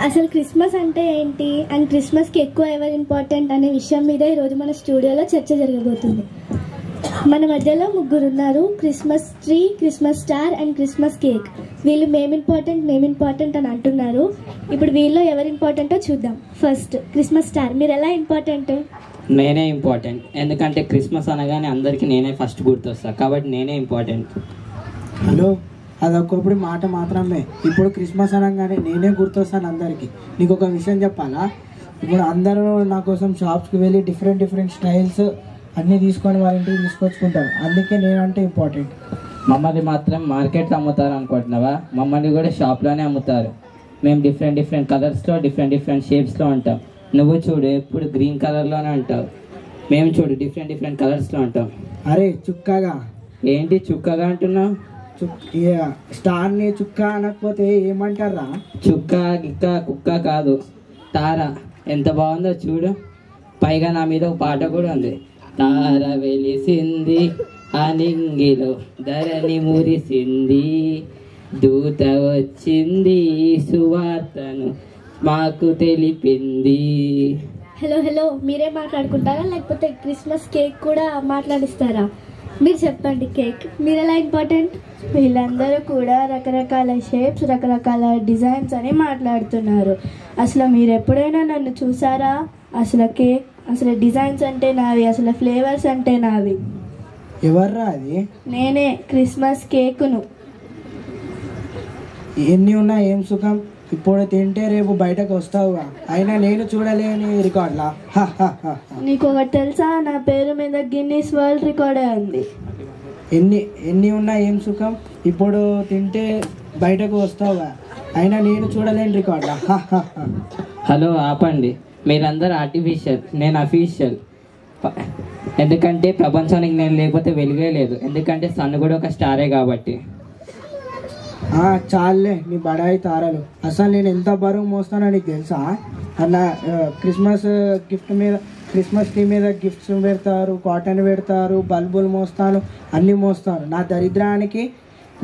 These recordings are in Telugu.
అసలు క్రిస్మస్ అంటే ఏంటి అండ్ క్రిస్మస్కి ఎక్కువ ఎవరు ఇంపార్టెంట్ అనే విషయం మీద ఈరోజు మన స్టూడియోలో చర్చ జరగబోతుంది. మన మధ్యలో ముగ్గురు ఉన్నారు, Christmas tree, Christmas star and Christmas cake. వీళ్ళు మేము ఇంపార్టెంట్ అని అంటున్నారు. ఇప్పుడు వీళ్ళు ఎవరు ఇంపార్టెంటో చూద్దాం. ఫస్ట్ క్రిస్మస్ స్టార్, మీరు ఎలా ఇంపార్టెంట్? నేనే ఇంపార్టెంట్, ఎందుకంటే క్రిస్మస్ అనగానే అందరికీ నేనే ఫస్ట్ గుర్తొస్తా, కాబట్టి నేనే ఇంపార్టెంట్. హలో, అదొకప్పుడు మాట మాత్రమే. ఇప్పుడు క్రిస్మస్ అనగానే నేనే గుర్తొస్తాను అందరికీ. నీకు ఒక విషయం చెప్పాలా? ఇప్పుడు అందరూ నా కోసం షాప్స్కి వెళ్ళి డిఫరెంట్ స్టైల్స్ అన్నీ తీసుకొని వాళ్ళ ఇంటికి తీసుకొచ్చుకుంటారు. అందుకే నేనంటే ఇంపార్టెంట్. మమ్మల్ని మాత్రం మార్కెట్లో అమ్ముతారు అనుకుంటున్నావా? మమ్మల్ని కూడా షాప్లోనే అమ్ముతారు. మేము డిఫరెంట్ కలర్స్లో డిఫరెంట్ షేప్స్లో ఉంటాం. నువ్వు చూడు, ఎప్పుడు గ్రీన్ కలర్లోనే ఉంటావు. మేము చూడు డిఫరెంట్ కలర్స్లో ఉంటాం. అరే చుక్కగా ఏంటి చుక్కగా అంటున్నావు? స్టార్ని చుక్క అనకపోతే ఏమంటారా? చుక్క గిక్క కుక్క కాదు, తార. ఎంత బాగుందో చూడు. పైగా నా మీద ఒక పాట కూడా ఉంది. తార వెలిసింది అనింగిలో, ధరణి మురిసింది, దూత వచ్చింది, సువార్తను మాకు తెలిపింది. హలో, మీరే మాట్లాడుకుంటారా లేకపోతే క్రిస్మస్ కేక్ కూడా మాట్లాడిస్తారా? మీరు చెప్పండి, కేక్ మీరు ఎలా ఇంపార్టెంట్? వీళ్ళందరూ కూడా రకరకాల షేప్స్, రకరకాల డిజైన్స్ అని మాట్లాడుతున్నారు. అసలు మీరు ఎప్పుడైనా నన్ను చూసారా? అసలు కేక్, అసలు డిజైన్స్ అంటే నావి, అసలు ఫ్లేవర్స్ అంటే నావి. ఎవర్రా అది? నేనే, క్రిస్మస్ కేకును. ఎన్ని ఉన్నా ఏం సుఖం, ఇప్పుడు తింటే రేపు బయటకు వస్తావుగా. అయినా నేను చూడలేని రికార్డ్లా. నీకు ఒకటి తెలుసా? నా పేరు మీద గిన్నీస్ వరల్డ్ రికార్డే ఉంది. ఎన్ని ఉన్నా ఏం సుఖం, ఇప్పుడు తింటే బయటకు వస్తావుగా. అయినా నేను చూడలేని రికార్డ్లా. హలో, ఆపండి. మీరందరూ ఆర్టిఫిషియల్, నేను అఫీషియల్. ఎందుకంటే ప్రపంచానికి నేను లేకపోతే వెలుగే లేదు. ఎందుకంటే సన్ కూడా ఒక స్టారే కాబట్టి. చాలే నీ బడాయి తారలు. అసలు నేను ఎంత బరువు మోస్తానో నీకు తెలుసా? అన్న క్రిస్మస్ ట్రీ మీద గిఫ్ట్స్ పెడతారు, కాటన్ పెడతారు, బల్బులు మోస్తాను, అన్నీ మోస్తాను. నా దరిద్రానికి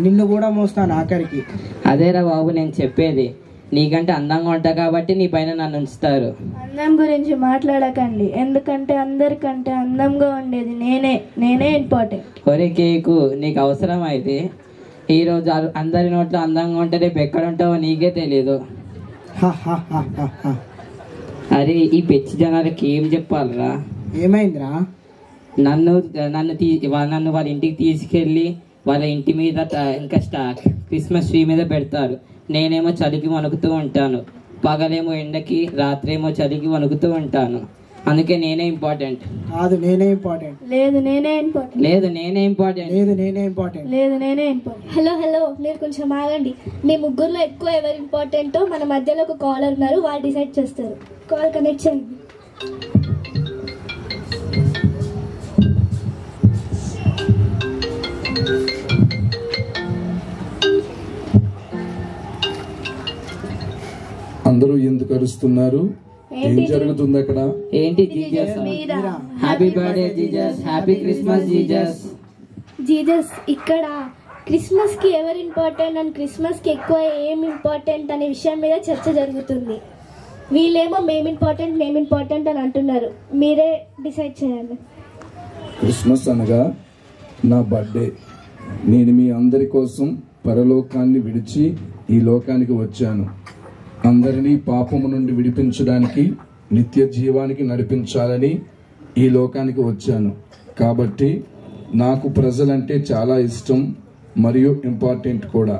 నిన్ను కూడా మోస్తాను ఆఖరికి. అదేరా బాబు నేను చెప్పేది. నీకంటే అందంగా ఉంటా కాబట్టి నీ పైన నన్ను ఉంచుతారు. అందం గురించి మాట్లాడకండి, ఎందుకంటే అందరికంటే అందంగా ఉండేది నేనే ఇంపార్టెంట్. ఒరే కేకు, నీకు అవసరం అయితే ఈరోజు అందరి నోట్లో అందంగా ఉంటే రేపు ఎక్కడ ఉంటావో నీకే తెలీదు. అరే, ఈ పిచ్చి జనాలకి ఏం చెప్పాలరా? ఏమైందిరా? నన్ను వాళ్ళ ఇంటికి తీసుకెళ్ళి వాళ్ళ ఇంటి మీద ఇంకా క్రిస్మస్ ట్రీ మీద పెడతారు. నేనేమో చలికి వణుకుతూ ఉంటాను. పగలేమో ఎండకి, రాత్రేమో చలికి వణుకుతూ ఉంటాను. అందుకే నేనే ఇంపార్టెంట్. కాదు, నేనే ఇంపార్టెంట్. లేదు, నేనే ఇంపార్టెంట్. లేదు, నేనే ఇంపార్టెంట్. లేదు, నేనే ఇంపార్టెంట్. లేదు, నేనే ఇంపార్టెంట్. హలో, మీరు కొంచెం ఆగండి. మీ ముగ్గురులో ఎక్కువ ఎవరు ఇంపార్టెంటో మన మధ్యలో ఒక కాలర్ ఉన్నారు, వాళ్ళు డిసైడ్ చేస్తారు. కాల్ కనెక్ట్ చేయండి. అందరూ ఎందుకు అరుస్తున్నారు? ఏం జరుగుతుంది అక్కడ? ఏంటి Jesus? Happy birthday Jesus, happy Christmas Jesus. Jesus, ఇక్కడ క్రిస్మస్ కి ఎవరు ఇంపార్టెంట్ అండ్ క్రిస్మస్ కి ఎక్కువ ఏం ఇంపార్టెంట్ అనే విషయం మీద చర్చ జరుగుతుంది. వీళ్ళేమో మేము ఇంపార్టెంట్ అని అంటున్నారు. మీరే డిసైడ్ చేయండి. క్రిస్మస్ అనగా నా బర్త్డే. నేను మీ అందరి కోసం పరలోకాన్ని విడిచి ఈ లోకానికి వచ్చాను. అందరినీ పాపము నుండి విడిపించడానికి, నిత్య జీవానికి నడిపించాలని ఈ లోకానికి వచ్చాను. కాబట్టి నాకు ప్రజలంటే చాలా ఇష్టం మరియు ఇంపార్టెంట్ కూడా.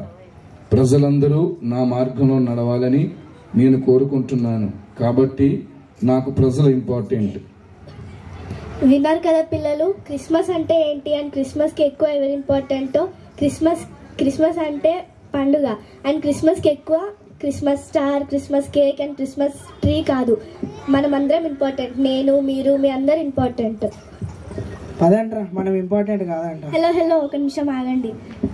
ప్రజలందరూ నా మార్గంలో నడవాలని నేను కోరుకుంటున్నాను. కాబట్టి నాకు ప్రజలు ఇంపార్టెంట్. విన్నారు కదా పిల్లలు, క్రిస్మస్ అంటే ఏంటి అండ్ క్రిస్మస్కి ఎక్కువ ఎవరు ఇంపార్టెంటో. క్రిస్మస్ అంటే పండుగ అండ్ క్రిస్మస్కి ఎక్కువ Christmas star, Christmas cake and Christmas tree కాదు, మనం అందరం ఇంపార్టెంట్. నేను, మీరు, మీ అందరు ఇంపార్టెంట్. పదండ్రా, మనం ఇంపార్టెంట్ కాదంట. హలో, ఒక నిమిషం ఆగండి.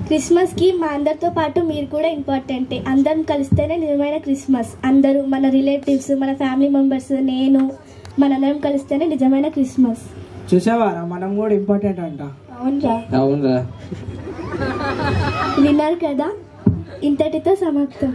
క్రిస్మస్కి మా అందరితో పాటు మీరు కూడా ఇంపార్టెంటే. అందరం కలిస్తేనే నిజమైన క్రిస్మస్. అందరూ మన రిలేటివ్స్, మన ఫ్యామిలీ మెంబర్స్, మనందరం కలిస్తేనే నిజమైన క్రిస్మస్. చూసావారా, మనం కూడా ఇంపార్టెంట్ అంట. అవునరా. విన్నారు కదా, ఇంతటితో సమాప్తం.